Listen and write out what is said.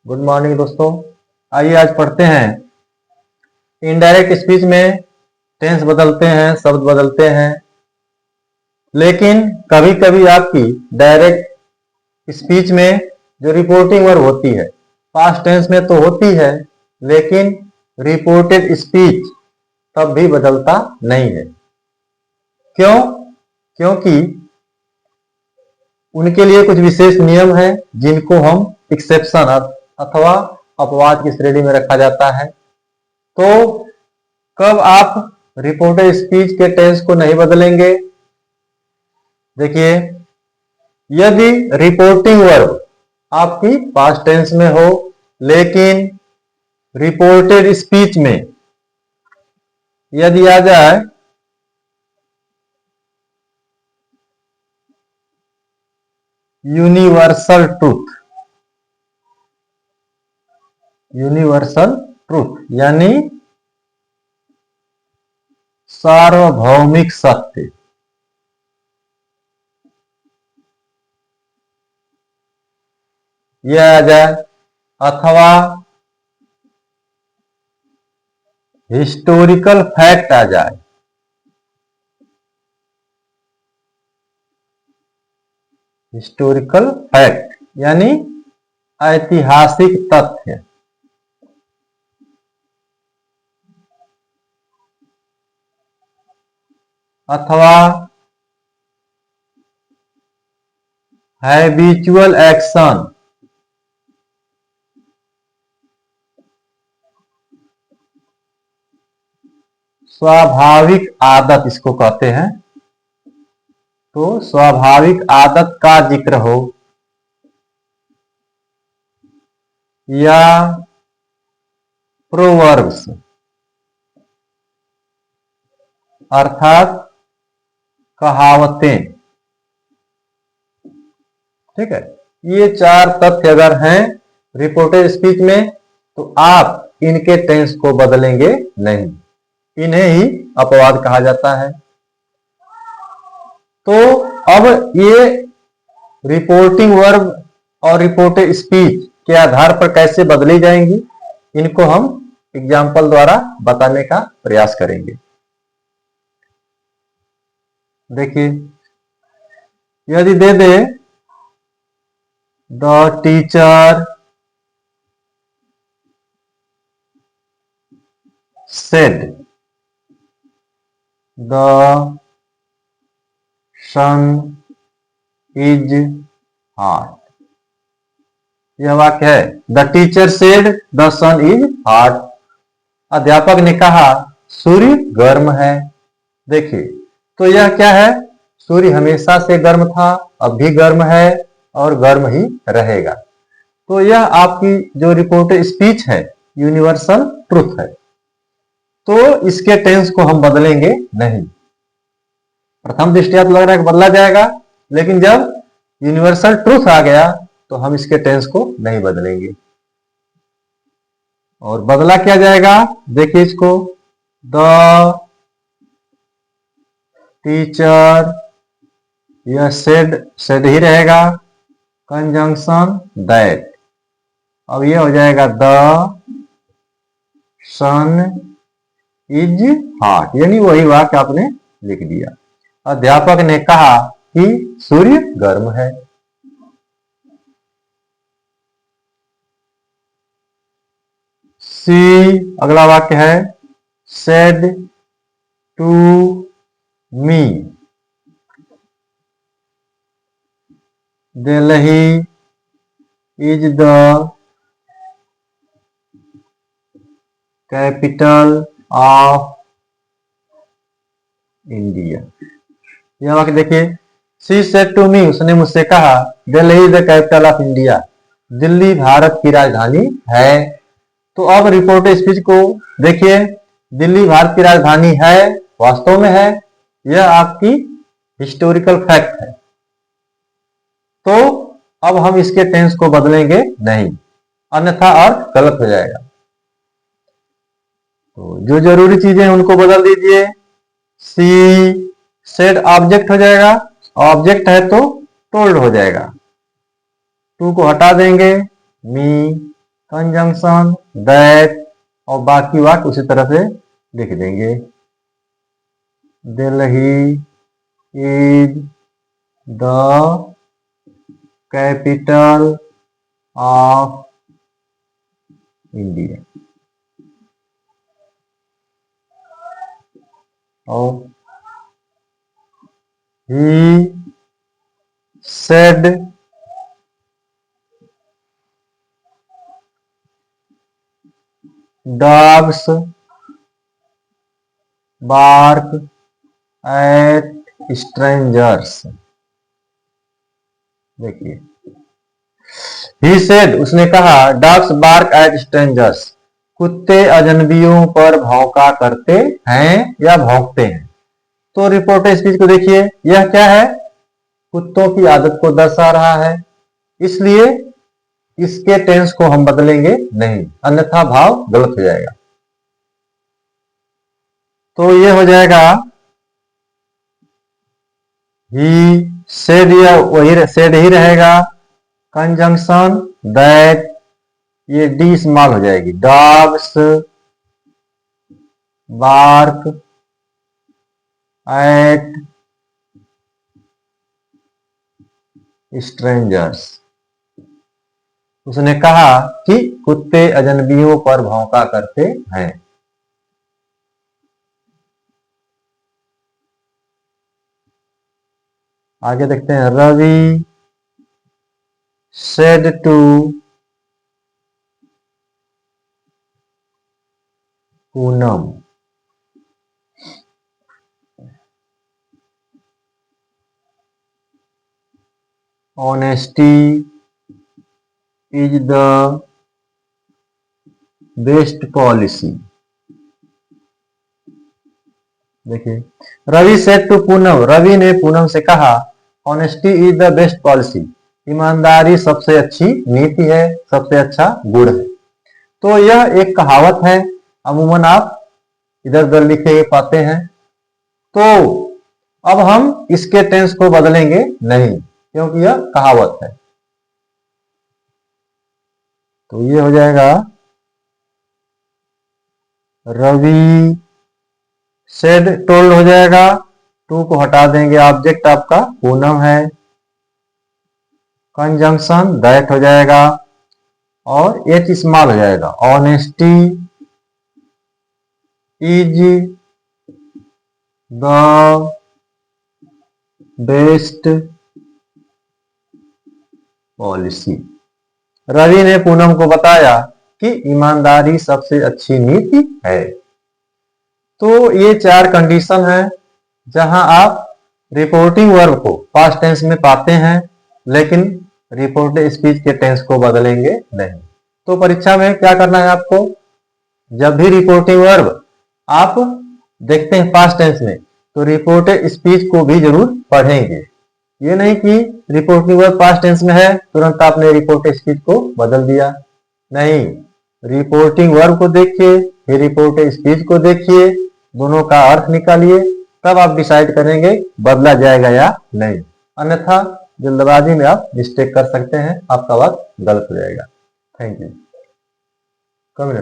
Good morning दोस्तों। आइए आज पढ़ते हैं इनडायरेक्ट स्पीच में टेंस बदलते हैं, शब्द बदलते हैं, लेकिन कभी कभी आपकी डायरेक्ट स्पीच में जो रिपोर्टिंग वर्ब होती है पास्ट टेंस में तो होती है, लेकिन रिपोर्टेड स्पीच तब भी बदलता नहीं है। क्यों? क्योंकि उनके लिए कुछ विशेष नियम है जिनको हम एक्सेप्शन अथवा अपवाद की श्रेणी में रखा जाता है। तो कब आप रिपोर्टेड स्पीच के टेंस को नहीं बदलेंगे? देखिए, यदि रिपोर्टिंग वर्ब आपकी पास्ट टेंस में हो लेकिन रिपोर्टेड स्पीच में यदि आ जाए यूनिवर्सल ट्रूथ यानी सार्वभौमिक सत्य, यह आ जाए, अथवा हिस्टोरिकल फैक्ट आ जाए, हिस्टोरिकल फैक्ट यानी ऐतिहासिक तथ्य, अथवा हैबिचुअल एक्शन, स्वाभाविक आदत इसको कहते हैं। तो स्वाभाविक आदत का जिक्र हो या प्रोवर्ब्स अर्थात कहावतें, ठीक है, ये चार तथ्य अगर हैं रिपोर्टेड स्पीच में तो आप इनके टेंस को बदलेंगे नहीं, इन्हें ही अपवाद कहा जाता है। तो अब ये रिपोर्टिंग वर्ब और रिपोर्टेड स्पीच के आधार पर कैसे बदली जाएंगी, इनको हम एग्जाम्पल द्वारा बताने का प्रयास करेंगे। देखिए, यदि दे दे the teacher said the sun is hot, यह वाक्य है। The teacher said the sun is hot, अध्यापक ने कहा सूर्य गर्म है। देखिए, तो यह क्या है, सूर्य हमेशा से गर्म था, अब भी गर्म है और गर्म ही रहेगा। तो यह आपकी जो रिपोर्टेड स्पीच है यूनिवर्सल ट्रूथ है, तो इसके टेंस को हम बदलेंगे नहीं। प्रथम दृष्टया तो लग रहा है कि बदला जाएगा, लेकिन जब यूनिवर्सल ट्रूथ आ गया तो हम इसके टेंस को नहीं बदलेंगे। और बदला क्या जाएगा, देखिए इसको, द टीचर, यह सेड ही रहेगा, कंजंक्शन दैट, अब यह हो जाएगा द सन इज हॉट, यानी वही वाक्य आपने लिख दिया। अध्यापक ने कहा कि सूर्य गर्म है। सी, अगला वाक्य है, said to me Delhi is the capital of India. यह वाक्य देखिए, सी सेड टू मी, उसने मुझसे कहा, Delhi is the capital of India, Delhi Bharat की राजधानी है। तो अब रिपोर्टेड स्पीच को देखिए, दिल्ली भारत की राजधानी है, वास्तव में है, यह आपकी हिस्टोरिकल फैक्ट है। तो अब हम इसके टेंस को बदलेंगे नहीं, अन्यथा अर्थ गलत हो जाएगा। तो जो जरूरी चीजें हैं उनको बदल दीजिए। सी सेड ऑब्जेक्ट हो जाएगा, ऑब्जेक्ट है तो टोल्ड हो जाएगा, टू को हटा देंगे, मी कंजंक्शन दैट, और बाकी वाक्य उसी तरह से लिख देंगे। Delhi is the capital of India. और he said dogs bark at strangers। देखिए, he said उसने कहा dogs bark at strangers, कुत्ते अजनबियों पर भौंका करते हैं या भौंकते हैं। तो रिपोर्टेड स्पीच को देखिए, यह क्या है, कुत्तों की आदत को दर्शा रहा है, इसलिए इसके टेंस को हम बदलेंगे नहीं, अन्यथा भाव गलत हो जाएगा। तो ये हो जाएगा ही सेड, या वही सेड ही रहेगा। कंजंक्शन दैट, ये डी स्मॉल हो जाएगी। डॉग्स बार्क एट स्ट्रेंजर्स, उसने कहा कि कुत्ते अजनबियों पर भौंका करते हैं। आगे देखते हैं, Ravi said to Poonam, honesty is the best policy. देखिए, रवि सेड टू पूनम, रवि ने पूनम से कहा honesty is the best policy, ईमानदारी सबसे अच्छी नीति है, सबसे अच्छा गुण है। तो यह एक कहावत है, अमूमन आप इधर उधर लिखे पाते हैं। तो अब हम इसके टेंस को बदलेंगे नहीं, क्योंकि यह कहावत है। तो ये हो जाएगा रवि सेड टोल्ड हो जाएगा, टू को हटा देंगे, ऑब्जेक्ट आपका पूनम है। कंजंक्शन दैट हो जाएगा और एच स्मॉल हो जाएगा। Honesty is the best policy, Ravi ने पूनम को बताया कि ईमानदारी सबसे अच्छी नीति है। तो ये 4 कंडीशन है जहां आप रिपोर्टिंग वर्ब को पास्ट टेंस में पाते हैं, लेकिन रिपोर्टेड स्पीच के टेंस को बदलेंगे नहीं। तो परीक्षा में क्या करना है आपको, जब भी रिपोर्टिंग वर्ब आप देखते हैं पास्ट टेंस में, तो रिपोर्टेड स्पीच को भी जरूर पढ़ेंगे। ये नहीं कि रिपोर्टिंग वर्ब पास्ट टेंस में है तुरंत आपने रिपोर्टेड स्पीच को बदल दिया, नहीं, रिपोर्टिंग वर्ब को देखिए, फिर रिपोर्टेड स्पीच को देखिए, दोनों का अर्थ निकालिए, तब आप डिसाइड करेंगे बदला जाएगा या नहीं। अन्यथा जल्दबाजी में आप मिस्टेक कर सकते हैं, आपका वक्त गलत हो जाएगा। Thank you. कम